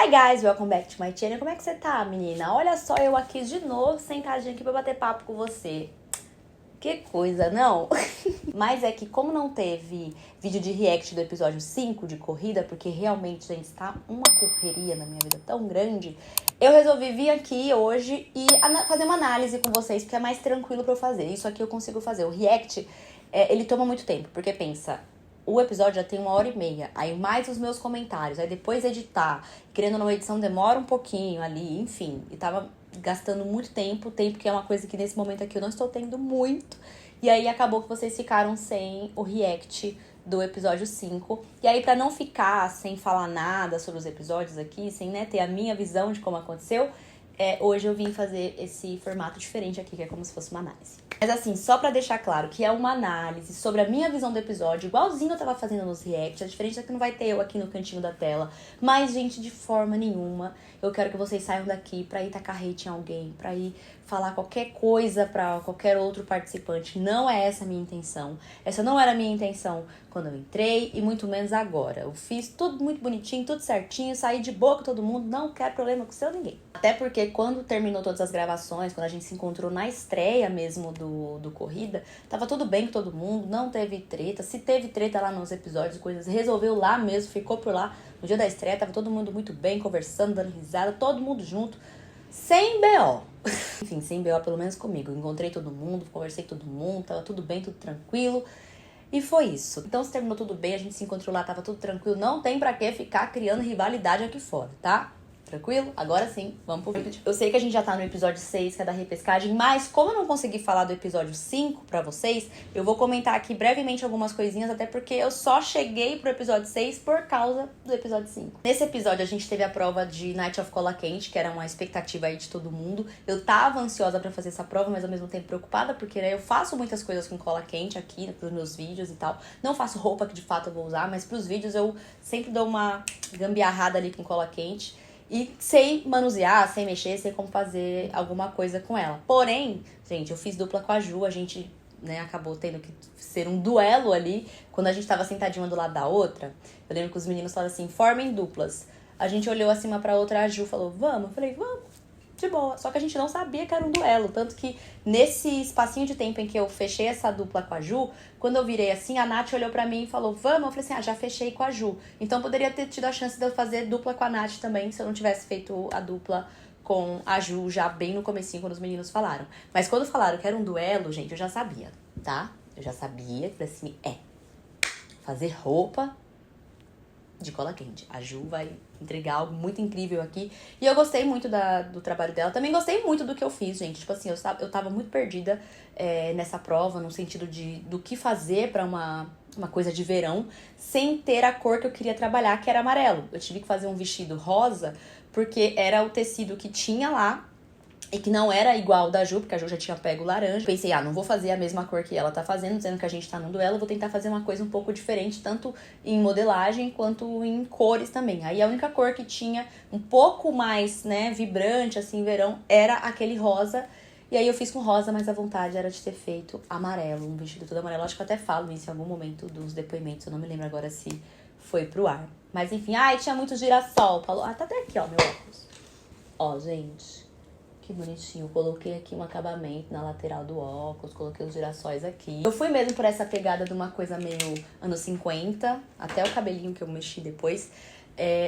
Hi guys, welcome back to my channel. Como é que você tá, menina? Olha só eu aqui de novo, sentadinha aqui pra bater papo com você. Que coisa, não? Mas é que como não teve vídeo de react do episódio 5 de corrida, porque realmente, gente, tá uma correria na minha vida tão grande, eu resolvi vir aqui hoje e fazer uma análise com vocês, porque é mais tranquilo pra eu fazer. Isso aqui eu consigo fazer. O react, ele toma muito tempo, porque pensa... O episódio já tem 1h30, aí mais os meus comentários, aí depois editar, querendo ou não, a edição demora um pouquinho ali, enfim. E tava gastando muito tempo que é uma coisa que nesse momento aqui eu não estou tendo muito. E aí acabou que vocês ficaram sem o react do episódio 5. E aí pra não ficar sem falar nada sobre os episódios aqui, sem ter a minha visão de como aconteceu, hoje eu vim fazer esse formato diferente aqui, que é como se fosse uma análise. Mas assim, só pra deixar claro que é uma análise sobre a minha visão do episódio, igualzinho eu tava fazendo nos reacts, a diferença é que não vai ter eu aqui no cantinho da tela. Mas, gente, de forma nenhuma, eu quero que vocês saiam daqui pra ir tacar hate em alguém, pra ir falar qualquer coisa pra qualquer outro participante. Não é essa a minha intenção. Essa não era a minha intenção quando eu entrei e muito menos agora. Eu fiz tudo muito bonitinho, tudo certinho, saí de boa com todo mundo, não quero problema com seu ninguém. Até porque quando terminou todas as gravações, quando a gente se encontrou na estreia mesmo do Corrida, tava tudo bem com todo mundo, não teve treta. Se teve treta lá nos episódios, coisas, resolveu lá mesmo, ficou por lá. No dia da estreia, tava todo mundo muito bem, conversando, dando risada, todo mundo junto, sem BO. Enfim, sem BO pelo menos comigo. Encontrei todo mundo, conversei com todo mundo, tava tudo bem, tudo tranquilo. E foi isso. Então, se terminou tudo bem, a gente se encontrou lá, tava tudo tranquilo. Não tem pra que ficar criando rivalidade aqui fora, tá? Tranquilo? Agora sim, vamos pro vídeo. Eu sei que a gente já tá no episódio 6, que é da repescagem, mas como eu não consegui falar do episódio 5 pra vocês, eu vou comentar aqui brevemente algumas coisinhas, até porque eu só cheguei pro episódio 6 por causa do episódio 5. Nesse episódio a gente teve a prova de Night of Cola Quente, que era uma expectativa aí de todo mundo. Eu tava ansiosa pra fazer essa prova, mas ao mesmo tempo preocupada, porque eu faço muitas coisas com cola quente aqui, pros meus vídeos e tal. Não faço roupa que de fato eu vou usar, mas pros vídeos eu sempre dou uma gambiarrada ali com cola quente. E sei manusear, sei mexer, sei como fazer alguma coisa com ela. Porém, gente, eu fiz dupla com a Ju, a gente, acabou tendo que ser um duelo ali. Quando a gente tava sentadinha uma do lado da outra, eu lembro que os meninos falaram assim, formem duplas. A gente olhou assim uma pra outra, a Ju falou, vamos? Eu falei, vamos. De boa, só que a gente não sabia que era um duelo, tanto que nesse espacinho de tempo em que eu fechei essa dupla com a Ju, quando eu virei assim, a Nath olhou pra mim e falou, vamos? Eu falei assim, já fechei com a Ju, então poderia ter tido a chance de eu fazer dupla com a Nath também, se eu não tivesse feito a dupla com a Ju já bem no comecinho, quando os meninos falaram. Mas quando falaram que era um duelo, gente, eu já sabia, tá? Eu já sabia, falei assim, fazer roupa de cola quente. A Ju vai entregar algo muito incrível aqui. E eu gostei muito do trabalho dela. Também gostei muito do que eu fiz, gente. Tipo assim, eu tava muito perdida nessa prova, no sentido do que fazer pra uma coisa de verão, sem ter a cor que eu queria trabalhar, que era amarelo. Eu tive que fazer um vestido rosa, porque era o tecido que tinha lá, e que não era igual da Ju, porque a Ju já tinha pego laranja. Pensei, não vou fazer a mesma cor que ela tá fazendo, dizendo que a gente tá num duelo, vou tentar fazer uma coisa um pouco diferente, tanto em modelagem quanto em cores também. Aí a única cor que tinha um pouco mais, vibrante, assim, verão, era aquele rosa. E aí eu fiz com rosa, mas a vontade era de ter feito amarelo, um vestido todo amarelo. Acho que eu até falo isso em algum momento dos depoimentos, eu não me lembro agora se foi pro ar. Mas enfim, tinha muito girassol. Falou, tá até aqui, ó, meu óculos. Ó, gente... Que bonitinho, coloquei aqui um acabamento na lateral do óculos, coloquei os girassóis aqui. Eu fui mesmo por essa pegada de uma coisa meio anos 50, até o cabelinho que eu mexi depois.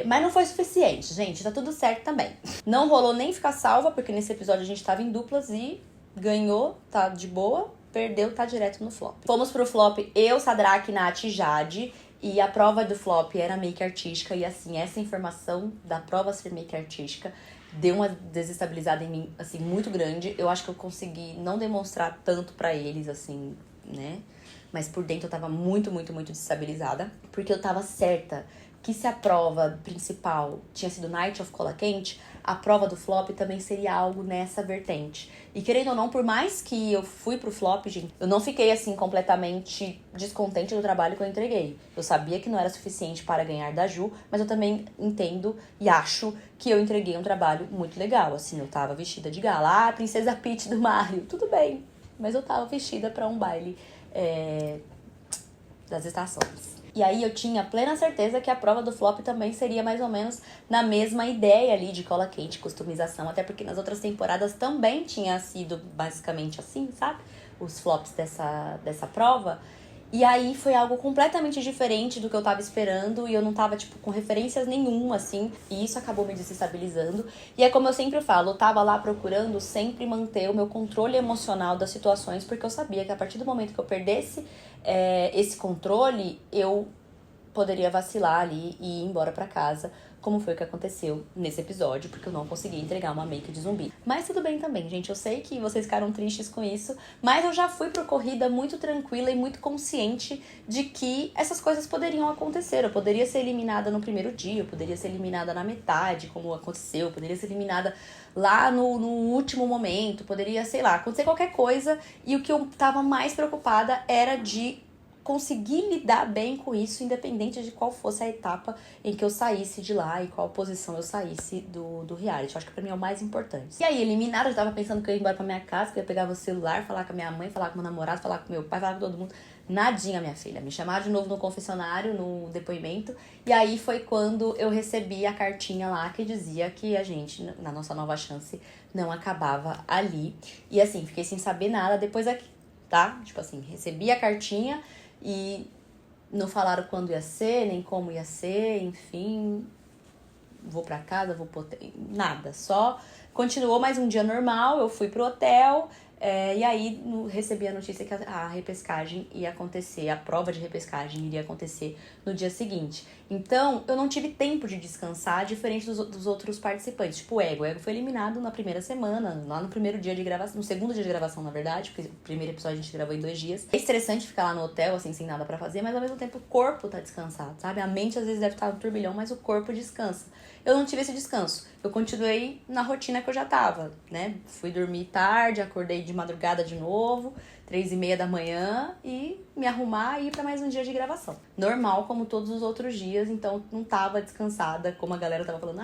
Mas não foi suficiente, gente, tá tudo certo também. Não rolou nem ficar salva, porque nesse episódio a gente tava em duplas e ganhou, tá de boa, perdeu, tá direto no flop. Fomos pro flop eu, Sadraque, Nath e Jade. E a prova do flop era make artística. E assim, essa informação da prova ser make artística deu uma desestabilizada em mim, assim, muito grande. Eu acho que eu consegui não demonstrar tanto pra eles, assim, mas por dentro eu tava muito, muito, muito desestabilizada. Porque eu tava certa que se a prova principal tinha sido Night of Cola Quente, a prova do flop também seria algo nessa vertente. E querendo ou não, por mais que eu fui pro flop, gente, eu não fiquei assim completamente descontente do trabalho que eu entreguei. Eu sabia que não era suficiente para ganhar da Ju, mas eu também entendo e acho que eu entreguei um trabalho muito legal. Assim, eu tava vestida de gala, Princesa Peach do Mario, tudo bem. Mas eu tava vestida pra um baile das estações. E aí eu tinha plena certeza que a prova do flop também seria mais ou menos na mesma ideia ali de cola quente, customização, até porque nas outras temporadas também tinha sido basicamente assim, sabe? Os flops dessa prova. E aí foi algo completamente diferente do que eu tava esperando e eu não tava, tipo, com referências nenhuma, assim, e isso acabou me desestabilizando. E é como eu sempre falo, eu tava lá procurando sempre manter o meu controle emocional das situações, porque eu sabia que a partir do momento que eu perdesse esse controle, eu poderia vacilar ali e ir embora pra casa, como foi o que aconteceu nesse episódio, porque eu não consegui entregar uma make de zumbi. Mas tudo bem também, gente, eu sei que vocês ficaram tristes com isso, mas eu já fui pro corrida muito tranquila e muito consciente de que essas coisas poderiam acontecer. Eu poderia ser eliminada no primeiro dia, eu poderia ser eliminada na metade, como aconteceu, eu poderia ser eliminada lá no último momento, poderia, sei lá, acontecer qualquer coisa, e o que eu tava mais preocupada era de conseguir lidar bem com isso, independente de qual fosse a etapa em que eu saísse de lá e qual posição eu saísse do reality. Eu acho que pra mim é o mais importante. E aí, eliminada, eu tava pensando que eu ia embora pra minha casa, que eu ia pegar meu celular, falar com a minha mãe, falar com meu namorado, falar com meu pai, falar com todo mundo. Nadinha, minha filha. Me chamaram de novo no confessionário, no depoimento. E aí foi quando eu recebi a cartinha lá que dizia que a gente, na nossa nova chance, não acabava ali. E assim, fiquei sem saber nada depois aqui, tá? Tipo assim, recebi a cartinha e não falaram quando ia ser, nem como ia ser, enfim, vou pra casa, vou pro hotel, nada, só continuou mais um dia normal, eu fui pro hotel, e aí recebi a notícia que a repescagem ia acontecer, a prova de repescagem iria acontecer no dia seguinte. Então, eu não tive tempo de descansar, diferente dos outros participantes. Tipo, o Ego foi eliminado na primeira semana, lá no primeiro dia de gravação, no segundo dia de gravação, na verdade, porque o primeiro episódio a gente gravou em 2 dias. É estressante ficar lá no hotel, assim, sem nada pra fazer, mas ao mesmo tempo o corpo tá descansado, sabe? A mente às vezes deve estar no turbilhão, mas o corpo descansa. Eu não tive esse descanso. Eu continuei na rotina que eu já tava, né? Fui dormir tarde, acordei de madrugada de novo, 3h30 da manhã, e me arrumar e ir pra mais um dia de gravação. Normal, como todos os outros dias, então não tava descansada, como a galera tava falando.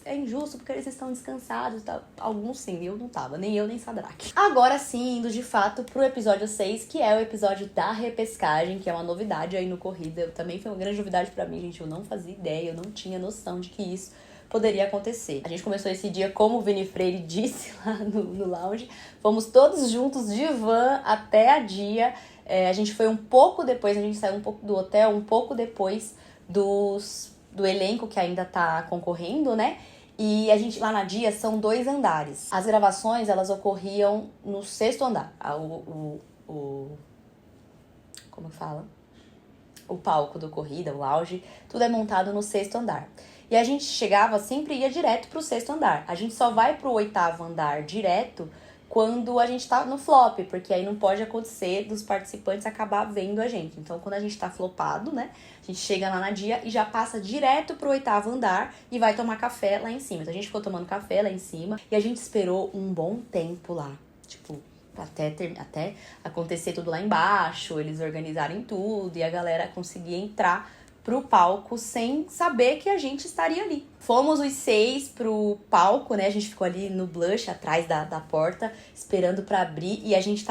É injusto porque eles estão descansados e tal. Alguns sim, eu não tava, nem eu nem Sadraque. Agora sim, indo de fato pro episódio 6, que é o episódio da repescagem, que é uma novidade aí no Corrida. Também foi uma grande novidade pra mim, gente. Eu não fazia ideia, eu não tinha noção de que isso poderia acontecer. A gente começou esse dia, como o Vini Freire disse lá no lounge, fomos todos juntos de van até a dia. A gente foi um pouco depois, a gente saiu um pouco do hotel, um pouco depois do elenco que ainda tá concorrendo, né? E a gente, lá na dia, são 2 andares. As gravações, elas ocorriam no 6º andar. Como fala? O palco do Corrida, o lounge, tudo é montado no 6º andar. E a gente chegava, sempre ia direto pro 6º andar. A gente só vai pro 8º andar direto quando a gente tá no flop, porque aí não pode acontecer dos participantes acabar vendo a gente. Então, quando a gente tá flopado, né, a gente chega lá na dia e já passa direto pro 8º andar e vai tomar café lá em cima. Então, a gente ficou tomando café lá em cima e a gente esperou um bom tempo lá, tipo, até acontecer tudo lá embaixo, eles organizarem tudo e a galera conseguir entrar pro palco sem saber que a gente estaria ali. Fomos os 6 pro palco, né? A gente ficou ali no blush, atrás da porta, esperando pra abrir. E a gente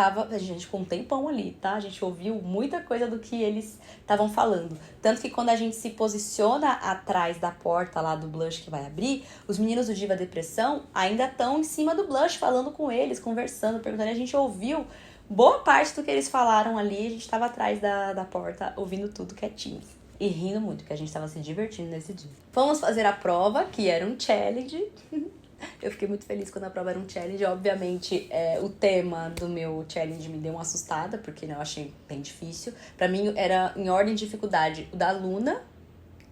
ficou um tempão ali, tá? A gente ouviu muita coisa do que eles estavam falando. Tanto que quando a gente se posiciona atrás da porta lá do blush que vai abrir, os meninos do Diva Depressão ainda estão em cima do blush, falando com eles, conversando, perguntando. E a gente ouviu boa parte do que eles falaram ali. A gente tava atrás da porta, ouvindo tudo quietinho. E rindo muito, porque a gente tava se divertindo nesse dia. Fomos fazer a prova, que era um challenge. Eu fiquei muito feliz quando a prova era um challenge. Obviamente, o tema do meu challenge me deu uma assustada, porque eu achei bem difícil. Pra mim, era em ordem de dificuldade o da Luna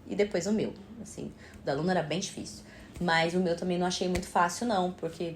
e depois o meu. Assim, o da Luna era bem difícil. Mas o meu também não achei muito fácil, não. Porque,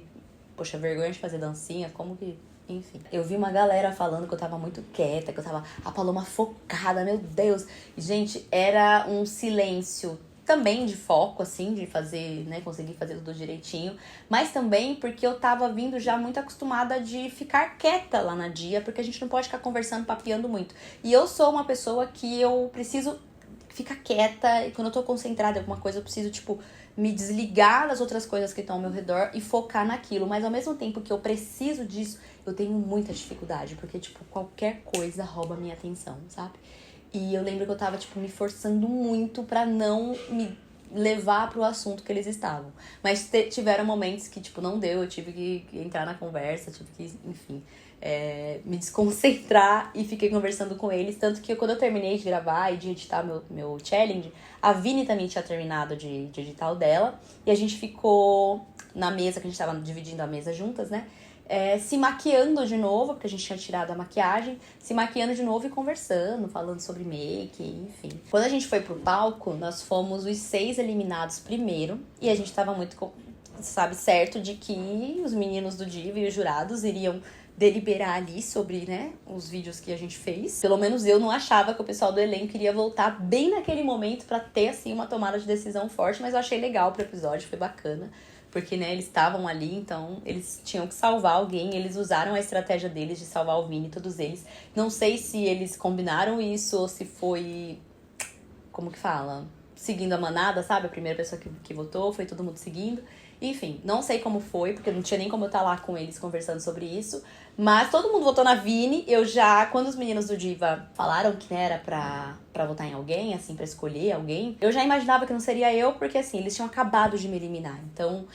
poxa, vergonha de fazer dancinha, como que... Enfim, eu vi uma galera falando que eu tava muito quieta, que eu tava a Paloma focada, meu Deus. E, gente, era um silêncio também de foco, assim, de fazer, né, conseguir fazer tudo direitinho. Mas também porque eu tava vindo já muito acostumada de ficar quieta lá na dia, porque a gente não pode ficar conversando, papeando muito. E eu sou uma pessoa que eu preciso ficar quieta, e quando eu tô concentrada em alguma coisa, eu preciso, tipo, me desligar das outras coisas que estão ao meu redor e focar naquilo. Mas ao mesmo tempo que eu preciso disso, eu tenho muita dificuldade, porque, tipo, qualquer coisa rouba a minha atenção, sabe? E eu lembro que eu tava, tipo, me forçando muito pra não me levar pro assunto que eles estavam. Mas tiveram momentos que, tipo, não deu, eu tive que entrar na conversa, tive que, enfim, me desconcentrar e fiquei conversando com eles. Tanto que quando eu terminei de gravar e de editar meu challenge, a Vini também tinha terminado de editar o dela. E a gente ficou na mesa, que a gente tava dividindo a mesa juntas, né? Se maquiando de novo, porque a gente tinha tirado a maquiagem, se maquiando de novo e conversando, falando sobre make, enfim. Quando a gente foi pro palco, nós fomos os 6 eliminados primeiro, e a gente tava muito, sabe, certo de que os meninos do Diva e os jurados iriam deliberar ali sobre, né, os vídeos que a gente fez. Pelo menos eu não achava que o pessoal do elenco iria voltar bem naquele momento pra ter, assim, uma tomada de decisão forte, mas eu achei legal pro episódio, foi bacana. Porque, né, eles estavam ali, então eles tinham que salvar alguém. Eles usaram a estratégia deles de salvar o Vini, todos eles. Não sei se eles combinaram isso ou se foi... Como que fala? Seguindo a manada, sabe? A primeira pessoa que votou, foi todo mundo seguindo. Enfim, não sei como foi, porque não tinha nem como eu estar lá com eles conversando sobre isso. Mas todo mundo votou na Vini. Eu já, quando os meninos do Diva falaram que era pra votar em alguém, assim, pra escolher alguém, eu já imaginava que não seria eu, porque assim, eles tinham acabado de me eliminar. Então,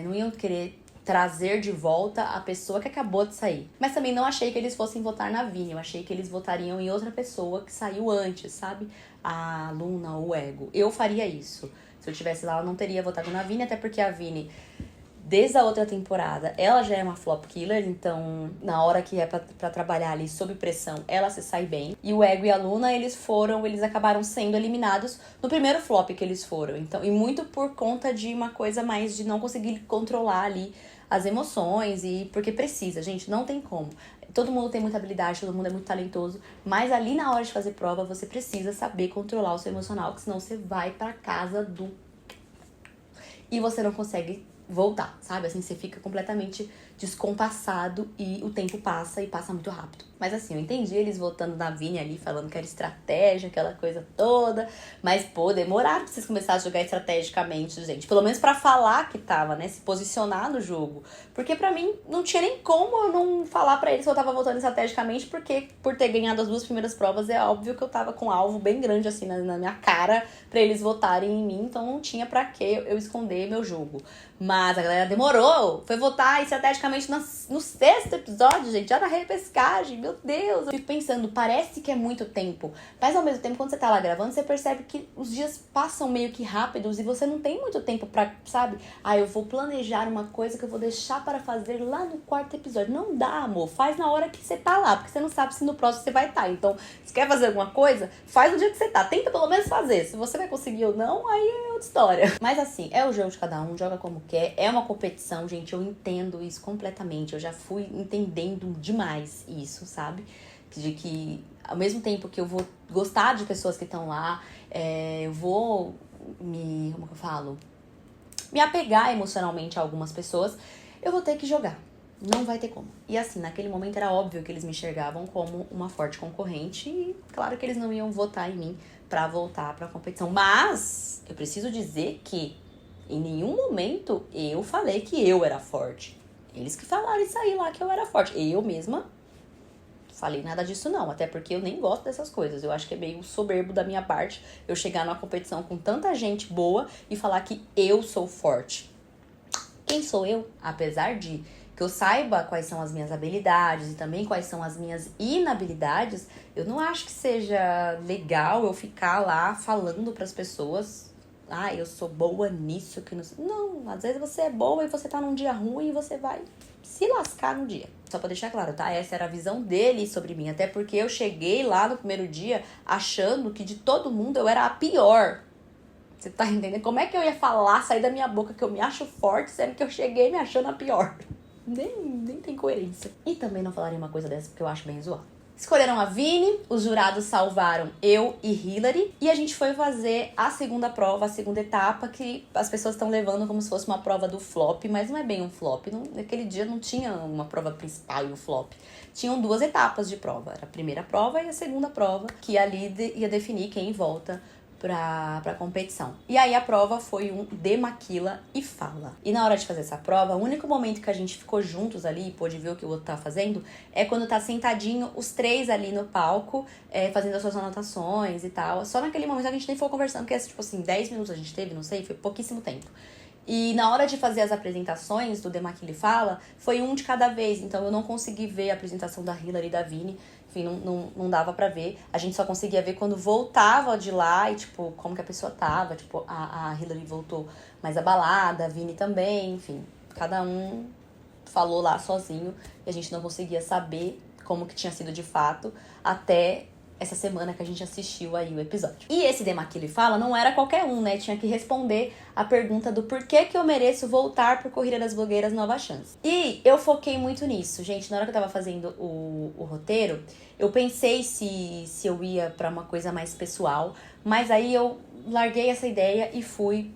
não iam querer trazer de volta a pessoa que acabou de sair. Mas também não achei que eles fossem votar na Vini. Eu achei que eles votariam em outra pessoa que saiu antes, sabe? A Luna ou o Ego. Eu faria isso. Se eu estivesse lá, eu não teria votado na Vini, até porque a Vini, desde a outra temporada, ela já é uma flop killer, então na hora que é pra trabalhar ali sob pressão, ela se sai bem. E o Ego e a Luna, eles acabaram sendo eliminados no primeiro flop que eles foram. Então, e muito por conta de uma coisa mais de não conseguir controlar ali as emoções, e porque precisa, gente, não tem como. Todo mundo tem muita habilidade, todo mundo é muito talentoso, mas ali na hora de fazer prova, você precisa saber controlar o seu emocional, que senão você vai pra casa e você não consegue voltar, sabe? Assim, você fica completamente descompassado e o tempo passa e passa muito rápido. Mas assim, eu entendi eles votando na Vini ali, falando que era estratégia, aquela coisa toda. Mas, pô, demoraram pra vocês começarem a jogar estrategicamente, gente. Pelo menos pra falar que tava, né? Se posicionar no jogo. Porque pra mim, não tinha nem como eu não falar pra eles que eu tava votando estrategicamente, porque por ter ganhado as 2 primeiras provas, é óbvio que eu tava com um alvo bem grande, assim, na minha cara, pra eles votarem em mim. Então não tinha pra que eu esconder meu jogo. Mas a galera demorou. Foi votar estrategicamente no 6º episódio, gente. Já na repescagem. Meu Deus. Eu fico pensando, parece que é muito tempo. Mas ao mesmo tempo, quando você tá lá gravando, você percebe que os dias passam meio que rápidos e você não tem muito tempo pra, sabe? Eu vou planejar uma coisa que eu vou deixar para fazer lá no 4º episódio. Não dá, amor. Faz na hora que você tá lá, porque você não sabe se no próximo você vai estar. Então, se quer fazer alguma coisa, faz no dia que você tá. Tenta pelo menos fazer. Se você vai conseguir ou não, aí é outra história. Mas assim, é o jogo de cada um, joga como quer. É uma competição, gente. Eu entendo isso completamente. Eu já fui entendendo demais isso, sabe? De que ao mesmo tempo que eu vou gostar de pessoas que estão lá, eu vou como que eu falo? Me apegar emocionalmente a algumas pessoas, eu vou ter que jogar. Não vai ter como. E assim, naquele momento era óbvio que eles me enxergavam como uma forte concorrente e claro que eles não iam votar em mim pra voltar pra competição. Mas eu preciso dizer que em nenhum momento eu falei que eu era forte. Eles que falaram isso aí lá que eu era forte. Eu mesma falei nada disso não, até porque eu nem gosto dessas coisas. Eu acho que é meio soberbo da minha parte eu chegar numa competição com tanta gente boa e falar que eu sou forte. Quem sou eu? Apesar de que eu saiba quais são as minhas habilidades e também quais são as minhas inabilidades, eu não acho que seja legal eu ficar lá falando pras pessoas: eu sou boa nisso, que não sei. Não, às vezes você é boa e você tá num dia ruim e você vai se lascar no dia. Só pra deixar claro, tá? Essa era a visão dele sobre mim. Até porque eu cheguei lá no primeiro dia achando que de todo mundo eu era a pior. Você tá entendendo? Como é que eu ia falar, sair da minha boca que eu me acho forte, sendo que eu cheguei me achando a pior? Nem tem coerência. E também não falaria uma coisa dessa porque eu acho bem zoado. Escolheram a Vini, os jurados salvaram eu e Hillary, e a gente foi fazer a segunda prova, a segunda etapa, que as pessoas estão levando como se fosse uma prova do flop, mas não é bem um flop. Naquele dia não tinha uma prova principal e o flop. Tinham 2 etapas de prova, era a primeira prova e a segunda prova, que ali ia definir quem volta pra competição. E aí a prova foi um demaquila e fala. E na hora de fazer essa prova, o único momento que a gente ficou juntos ali e pôde ver o que o outro tá fazendo é quando tá sentadinho os três ali no palco, fazendo as suas anotações e tal. Só naquele momento a gente nem ficou conversando, porque tipo assim, 10 minutos a gente teve, não sei, foi pouquíssimo tempo. E na hora de fazer as apresentações do Demaquila Fala, foi um de cada vez. Então eu não consegui ver a apresentação da Hillary e da Vini. Enfim, não dava pra ver. A gente só conseguia ver quando voltava de lá e, tipo, como que a pessoa tava. Tipo, a Hillary voltou mais abalada, a Vini também. Enfim, cada um falou lá sozinho. E a gente não conseguia saber como que tinha sido de fato até essa semana que a gente assistiu aí o episódio. E esse Demaquila Fala não era qualquer um, né? Tinha que responder a pergunta do porquê que eu mereço voltar por Corrida das Blogueiras Nova Chance. E eu foquei muito nisso, gente. Na hora que eu tava fazendo o roteiro, eu pensei se eu ia pra uma coisa mais pessoal, mas aí eu larguei essa ideia e fui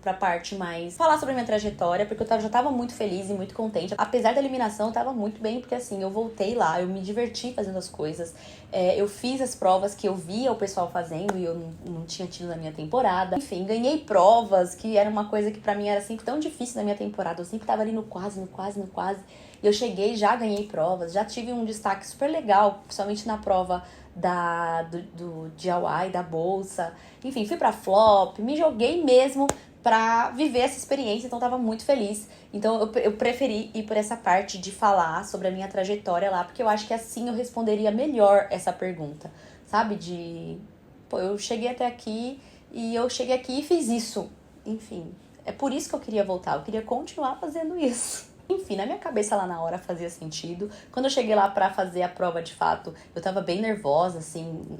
pra parte mais falar sobre a minha trajetória, porque eu já tava muito feliz e muito contente. Apesar da eliminação, eu tava muito bem, porque assim, eu voltei lá, eu me diverti fazendo as coisas, eu fiz as provas que eu via o pessoal fazendo e eu não tinha tido na minha temporada. Enfim, ganhei provas, que era uma coisa que pra mim era sempre tão difícil na minha temporada. Eu sempre tava ali no quase. E eu cheguei, já ganhei provas, já tive um destaque super legal, principalmente na prova do DIY, da bolsa. Enfim, fui pra flop, me joguei mesmo pra viver essa experiência, então eu tava muito feliz. Então eu preferi ir por essa parte de falar sobre a minha trajetória lá, porque eu acho que assim eu responderia melhor essa pergunta, sabe? Pô, eu cheguei até aqui e eu cheguei aqui e fiz isso. Enfim, é por isso que eu queria voltar, eu queria continuar fazendo isso. Enfim, na minha cabeça lá na hora fazia sentido. Quando eu cheguei lá pra fazer a prova de fato, eu tava bem nervosa, assim,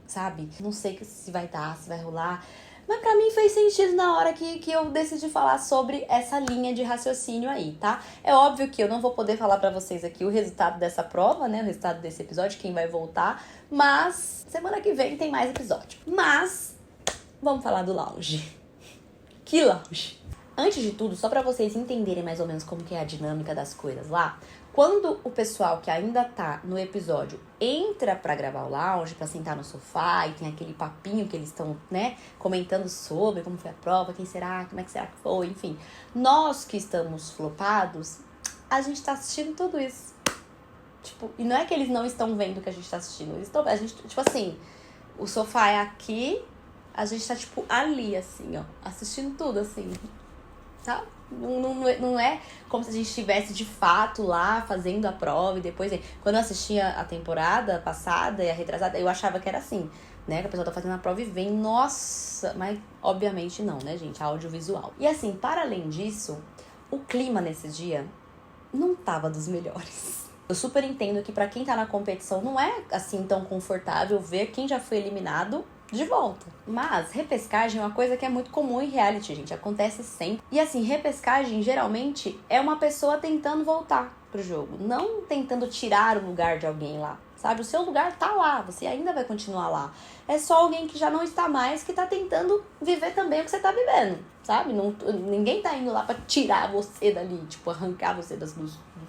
sabe? Não sei se vai dar, se vai rolar. Mas pra mim fez sentido na hora que eu decidi falar sobre essa linha de raciocínio aí, tá? É óbvio que eu não vou poder falar pra vocês aqui o resultado dessa prova, né? O resultado desse episódio, quem vai voltar. Mas semana que vem tem mais episódio. Mas vamos falar do lounge. Que lounge? Antes de tudo, só pra vocês entenderem mais ou menos como que é a dinâmica das coisas lá, quando o pessoal que ainda tá no episódio entra pra gravar o lounge, pra sentar no sofá e tem aquele papinho que eles estão, né, comentando sobre como foi a prova, quem será, como é que será que foi, enfim. Nós que estamos flopados, a gente tá assistindo tudo isso. Tipo, e não é que eles não estão vendo o que a gente tá assistindo, a gente, tipo assim, o sofá é aqui, a gente tá, tipo, ali, assim, ó, assistindo tudo, assim. Sabe? Não é como se a gente estivesse de fato lá fazendo a prova e depois... Quando eu assistia a temporada passada e a retrasada, eu achava que era assim, né? Que a pessoa tá fazendo a prova e vem, nossa... Mas obviamente não, né, gente? Audiovisual. E assim, para além disso, o clima nesse dia não tava dos melhores. Eu super entendo que pra quem tá na competição não é assim tão confortável ver quem já foi eliminado de volta. Mas repescagem é uma coisa que é muito comum em reality, gente. Acontece sempre. E assim, repescagem geralmente é uma pessoa tentando voltar pro jogo. Não tentando tirar o lugar de alguém lá. Sabe? O seu lugar tá lá. Você ainda vai continuar lá. É só alguém que já não está mais, que tá tentando viver também o que você tá vivendo. Sabe? Ninguém tá indo lá pra tirar você dali. Tipo, arrancar você do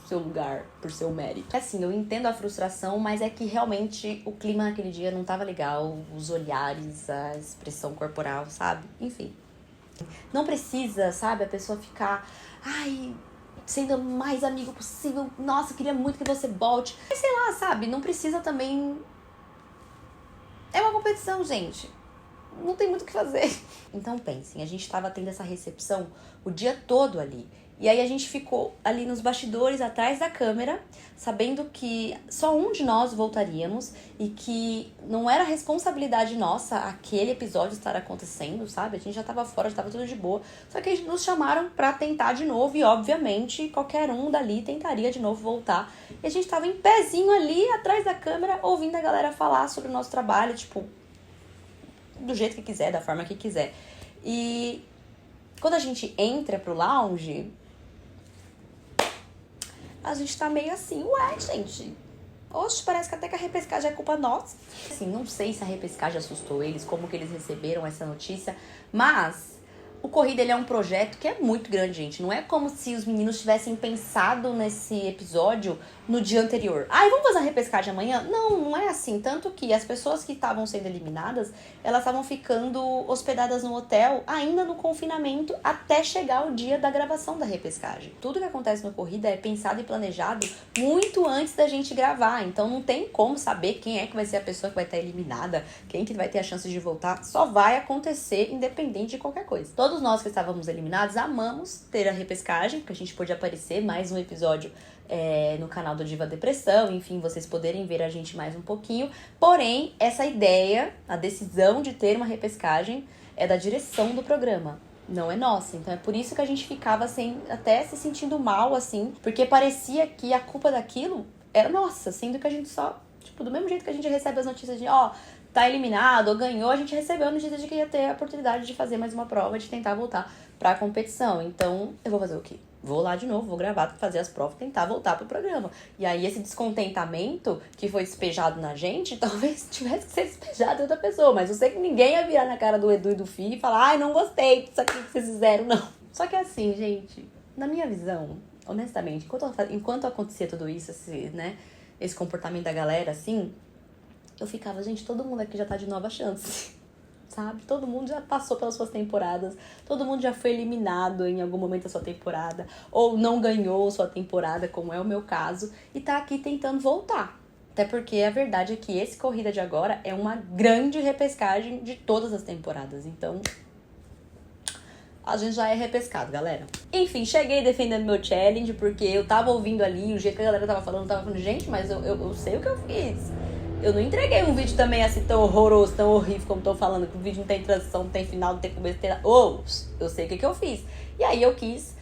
seu lugar por seu mérito. Assim, eu entendo a frustração, mas é que realmente o clima naquele dia não tava legal. Os olhares, a expressão corporal, sabe? Enfim. Não precisa, sabe, a pessoa ficar... Ai, sendo o mais amigo possível. Nossa, queria muito que você volte. Mas sei lá, sabe? Não precisa também... É uma competição, gente. Não tem muito o que fazer. Então pensem, a gente tava tendo essa recepção o dia todo ali. E aí a gente ficou ali nos bastidores, atrás da câmera, sabendo que só um de nós voltaríamos e que não era responsabilidade nossa aquele episódio estar acontecendo, sabe? A gente já tava fora, já tava tudo de boa. Só que eles nos chamaram pra tentar de novo e, obviamente, qualquer um dali tentaria de novo voltar. E a gente tava em pezinho ali, atrás da câmera, ouvindo a galera falar sobre o nosso trabalho, tipo, do jeito que quiser, da forma que quiser. E quando a gente entra pro lounge... A gente tá meio assim, ué, gente. Oxe, parece que até que a repescagem é culpa nossa. Assim, não sei se a repescagem assustou eles, como que eles receberam essa notícia. Mas O Corrida, ele é um projeto que é muito grande, gente. Não é como se os meninos tivessem pensado nesse episódio no dia anterior. Ai, vamos fazer a repescagem amanhã? Não, não é assim. Tanto que as pessoas que estavam sendo eliminadas, elas estavam ficando hospedadas no hotel, ainda no confinamento, até chegar o dia da gravação da repescagem. Tudo que acontece no Corrida é pensado e planejado muito antes da gente gravar. Então não tem como saber quem é que vai ser a pessoa que vai estar eliminada, quem que vai ter a chance de voltar. Só vai acontecer independente de qualquer coisa. Todos nós que estávamos eliminados amamos ter a repescagem, porque a gente pôde aparecer mais um episódio no canal do Diva Depressão, enfim, vocês poderem ver a gente mais um pouquinho. Porém, essa ideia, a decisão de ter uma repescagem é da direção do programa, não é nossa. Então é por isso que a gente ficava até se sentindo mal, assim, porque parecia que a culpa daquilo era nossa, sendo que a gente só, tipo, do mesmo jeito que a gente recebe as notícias de, tá eliminado ou ganhou, a gente recebeu a notícia de que ia ter a oportunidade de fazer mais uma prova, de tentar voltar pra competição. Então, eu vou fazer o quê? Vou lá de novo, vou gravar, fazer as provas, tentar voltar pro programa. E aí, esse descontentamento que foi despejado na gente, talvez tivesse que ser despejado em outra pessoa. Mas eu sei que ninguém ia virar na cara do Edu e do Fih e falar, ai, não gostei disso aqui que vocês fizeram, não. Só que assim, gente, na minha visão, honestamente, enquanto acontecia tudo isso, esse comportamento da galera, assim, eu ficava, gente, todo mundo aqui já tá de nova chance, sabe? Todo mundo já passou pelas suas temporadas, todo mundo já foi eliminado em algum momento da sua temporada, ou não ganhou sua temporada, como é o meu caso, e tá aqui tentando voltar. Até porque a verdade é que esse Corrida de agora é uma grande repescagem de todas as temporadas, então a gente já é repescado, galera. Enfim, cheguei defendendo meu challenge, porque eu tava ouvindo ali, o jeito que a galera tava falando, gente, mas eu sei o que eu fiz. Eu não entreguei um vídeo também assim tão horroroso, tão horrível como tô falando, que o vídeo não tem transição, não tem final, não tem começo, não tem nada. Eu sei o que eu fiz. E aí eu quis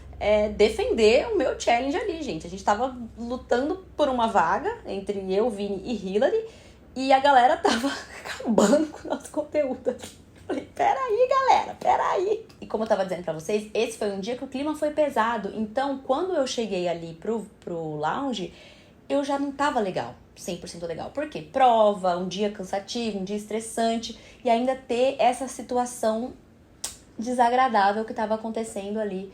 defender o meu challenge ali, gente. A gente tava lutando por uma vaga entre eu, Vini e Hillary, e a galera tava acabando com o nosso conteúdo. Falei, peraí, galera, peraí. E como eu tava dizendo pra vocês, esse foi um dia que o clima foi pesado. Então, quando eu cheguei ali pro lounge, eu já não tava legal. 100% legal. Por quê? Prova, um dia cansativo, um dia estressante, e ainda ter essa situação desagradável que estava acontecendo ali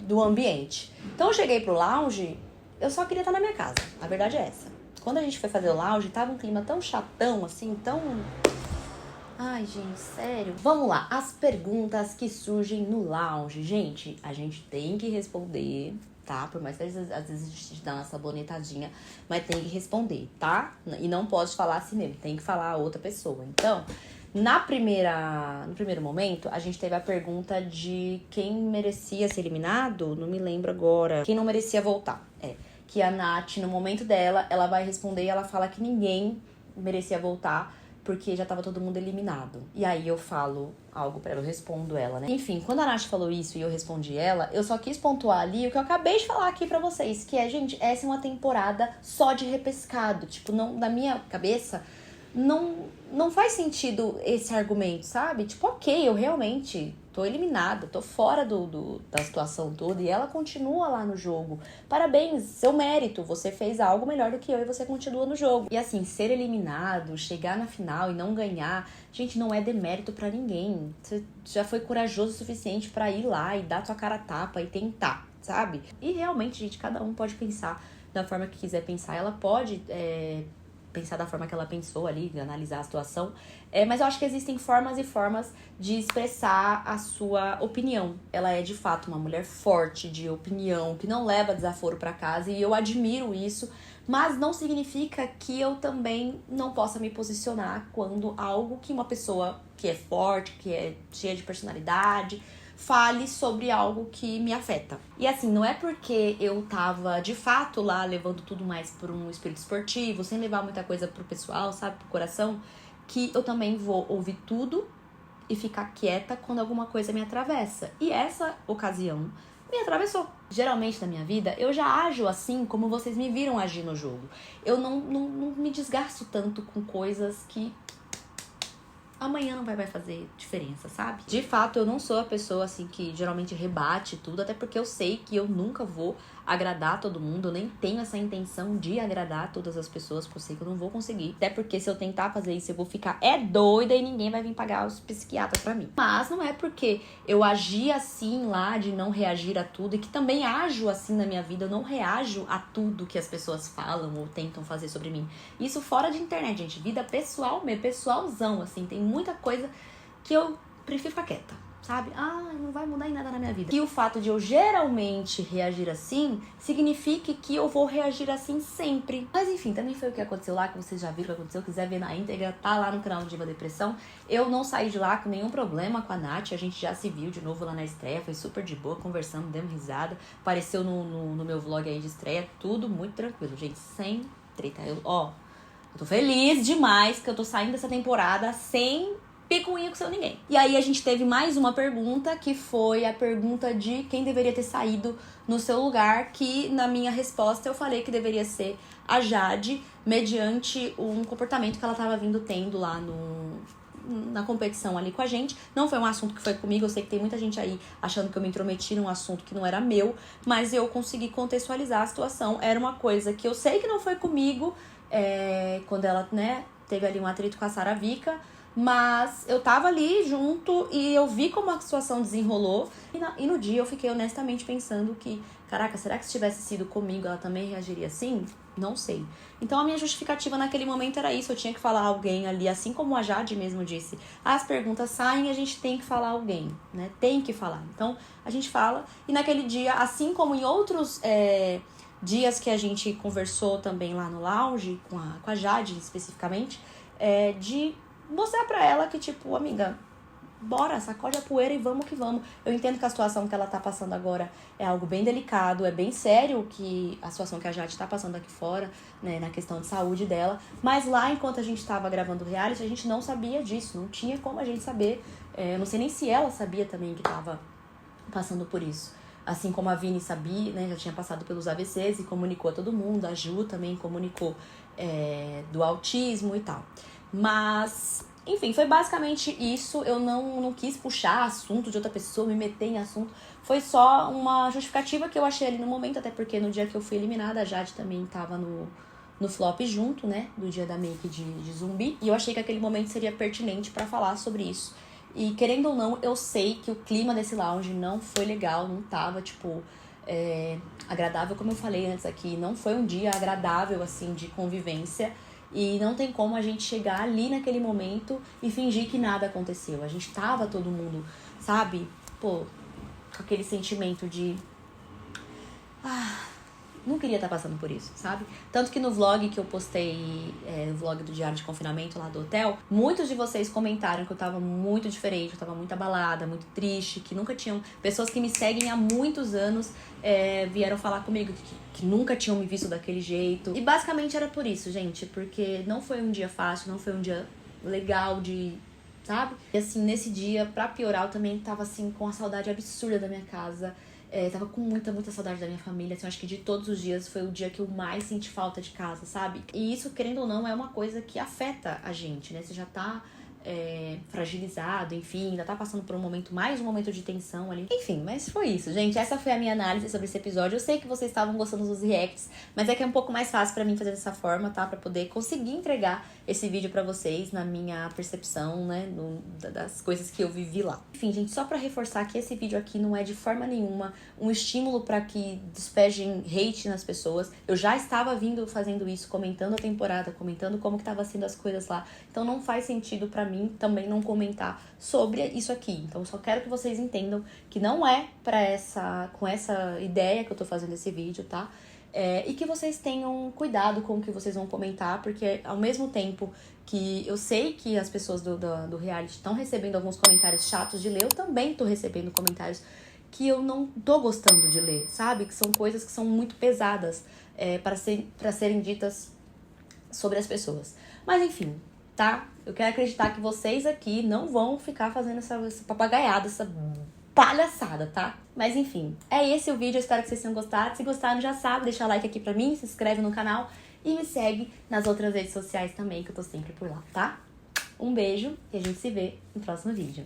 do ambiente. Então eu cheguei pro lounge, eu só queria estar na minha casa. A verdade é essa. Quando a gente foi fazer o lounge, tava um clima tão chatão, assim, tão... Ai, gente, sério. Vamos lá, as perguntas que surgem no lounge. Gente, a gente tem que responder, tá? Por mais que às vezes a gente dá uma sabonetadinha, mas tem que responder, tá? E não pode falar assim mesmo, tem que falar a outra pessoa. Então, no primeiro momento, a gente teve a pergunta de quem merecia ser eliminado, não me lembro agora, quem não merecia voltar. Que a Nath, no momento dela, ela vai responder e ela fala que ninguém merecia voltar, porque já tava todo mundo eliminado. E aí eu falo algo pra ela, eu respondo ela, né? Enfim, quando a Nath falou isso e eu respondi ela, eu só quis pontuar ali o que eu acabei de falar aqui pra vocês, que é, gente, essa é uma temporada só de repescado. Tipo, não, na minha cabeça, não faz sentido esse argumento, sabe? Tipo, ok, eu realmente tô eliminada, tô fora da situação toda e ela continua lá no jogo. Parabéns, seu mérito, você fez algo melhor do que eu e você continua no jogo. E assim, ser eliminado, chegar na final e não ganhar, gente, não é demérito pra ninguém. Você já foi corajoso o suficiente pra ir lá e dar sua cara a tapa e tentar, sabe? E realmente, gente, cada um pode pensar da forma que quiser pensar. Ela pode pensar da forma que ela pensou ali, analisar a situação. Mas eu acho que existem formas e formas de expressar a sua opinião. Ela é, de fato, uma mulher forte de opinião, que não leva desaforo pra casa, e eu admiro isso, mas não significa que eu também não possa me posicionar quando algo que uma pessoa que é forte, que é cheia de personalidade, fale sobre algo que me afeta. E assim, não é porque eu tava, de fato, lá levando tudo mais por um espírito esportivo, sem levar muita coisa pro pessoal, sabe, pro coração, que eu também vou ouvir tudo e ficar quieta quando alguma coisa me atravessa. E essa ocasião me atravessou. Geralmente na minha vida, eu já ajo assim como vocês me viram agir no jogo. Eu não me desgasto tanto com coisas que amanhã não vai fazer diferença, sabe? De fato, eu não sou a pessoa, assim, que geralmente rebate tudo, até porque eu sei que eu nunca vou agradar todo mundo, eu nem tenho essa intenção de agradar todas as pessoas, porque eu sei que eu não vou conseguir. Até porque se eu tentar fazer isso, eu vou ficar doida e ninguém vai vir pagar os psiquiatras pra mim. Mas não é porque eu agi assim lá, de não reagir a tudo, e que também ajo assim na minha vida, eu não reajo a tudo que as pessoas falam ou tentam fazer sobre mim. Isso fora de internet, gente, vida pessoal mesmo, pessoalzão, assim, tem muita coisa que eu prefiro ficar quieta, sabe? Não vai mudar em nada na minha vida. E o fato de eu geralmente reagir assim, significa que eu vou reagir assim sempre. Mas enfim, também foi o que aconteceu lá, que vocês já viram o que aconteceu. Quiser ver na íntegra, tá lá no canal do Diva Depressão. Eu não saí de lá com nenhum problema com a Nath, a gente já se viu de novo lá na estreia, foi super de boa, conversando, demos risada. Apareceu no meu vlog aí de estreia, tudo muito tranquilo, gente, sem treta. Eu tô feliz demais que eu tô saindo dessa temporada sem picuinha com seu ninguém. E aí a gente teve mais uma pergunta, que foi a pergunta de quem deveria ter saído no seu lugar, que na minha resposta eu falei que deveria ser a Jade, mediante um comportamento que ela tava vindo tendo lá na competição ali com a gente. Não foi um assunto que foi comigo, eu sei que tem muita gente aí achando que eu me intrometi num assunto que não era meu, mas eu consegui contextualizar a situação. Era uma coisa que eu sei que não foi comigo, quando ela, né, teve ali um atrito com a Saravica, mas eu tava ali junto e eu vi como a situação desenrolou. E no dia eu fiquei honestamente pensando que, caraca, será que se tivesse sido comigo ela também reagiria assim? Não sei. Então a minha justificativa naquele momento era isso. Eu tinha que falar alguém ali, assim como a Jade mesmo disse. As perguntas saem e a gente tem que falar alguém, né? Tem que falar. Então a gente fala. E naquele dia, assim como em outros dias que a gente conversou também lá no lounge, com a Jade especificamente, de mostrar pra ela que, tipo, amiga, bora, sacode a poeira e vamos que vamos. Eu entendo que a situação que ela tá passando agora é algo bem delicado, é bem sério que a situação que a Jade tá passando aqui fora, né, na questão de saúde dela. Mas lá, enquanto a gente tava gravando o reality, a gente não sabia disso, não tinha como a gente saber. Eu não sei nem se ela sabia também que tava passando por isso. Assim como a Vini sabia, né, já tinha passado pelos AVCs e comunicou a todo mundo. A Ju também comunicou do autismo e tal. Mas, enfim, foi basicamente isso. Eu não quis puxar assunto de outra pessoa, me meter em assunto. Foi só uma justificativa que eu achei ali no momento, até porque no dia que eu fui eliminada, a Jade também tava no flop junto, né, do dia da make de zumbi. E eu achei que aquele momento seria pertinente pra falar sobre isso. E querendo ou não, eu sei que o clima desse lounge não foi legal, não tava, tipo, agradável, como eu falei antes aqui. Não foi um dia agradável, assim, de convivência. E não tem como a gente chegar ali naquele momento e fingir que nada aconteceu. A gente tava todo mundo, sabe? Com aquele sentimento de... não queria estar passando por isso, sabe? Tanto que no vlog que eu postei, o vlog do Diário de Confinamento lá do hotel, muitos de vocês comentaram que eu tava muito diferente, eu tava muito abalada, muito triste, que nunca tinham... Pessoas que me seguem há muitos anos vieram falar comigo que nunca tinham me visto daquele jeito. E basicamente era por isso, gente, porque não foi um dia fácil, não foi um dia legal de... sabe? E assim, nesse dia, pra piorar, eu também tava assim com a saudade absurda da minha casa. Tava com muita saudade da minha família, assim, eu acho que de todos os dias foi o dia que eu mais senti falta de casa, sabe? E isso, querendo ou não, é uma coisa que afeta a gente, né? Você já tá fragilizado, enfim, ainda tá passando por mais um momento de tensão ali. Enfim, mas foi isso, gente. Essa foi a minha análise sobre esse episódio. Eu sei que vocês estavam gostando dos reacts, mas é que é um pouco mais fácil pra mim fazer dessa forma, tá? Pra poder conseguir entregar esse vídeo pra vocês na minha percepção, né? Das coisas que eu vivi lá. Enfim, gente, só pra reforçar que esse vídeo aqui não é de forma nenhuma um estímulo pra que despejem hate nas pessoas. Eu já estava fazendo isso, comentando a temporada, comentando como que tava sendo as coisas lá. Então não faz sentido pra mim também não comentar sobre isso aqui. Então eu só quero que vocês entendam que não é com essa ideia que eu tô fazendo esse vídeo, tá? E que vocês tenham cuidado com o que vocês vão comentar, porque ao mesmo tempo que eu sei que as pessoas do reality estão recebendo alguns comentários chatos de ler, eu também tô recebendo comentários que eu não tô gostando de ler, sabe? Que são coisas que são muito pesadas para serem ditas sobre as pessoas. Mas enfim, tá? Eu quero acreditar que vocês aqui não vão ficar fazendo essa papagaiada, essa palhaçada, tá? Mas enfim, é esse o vídeo, eu espero que vocês tenham gostado. Se gostaram, já sabe, deixa like aqui pra mim, se inscreve no canal e me segue nas outras redes sociais também, que eu tô sempre por lá, tá? Um beijo e a gente se vê no próximo vídeo.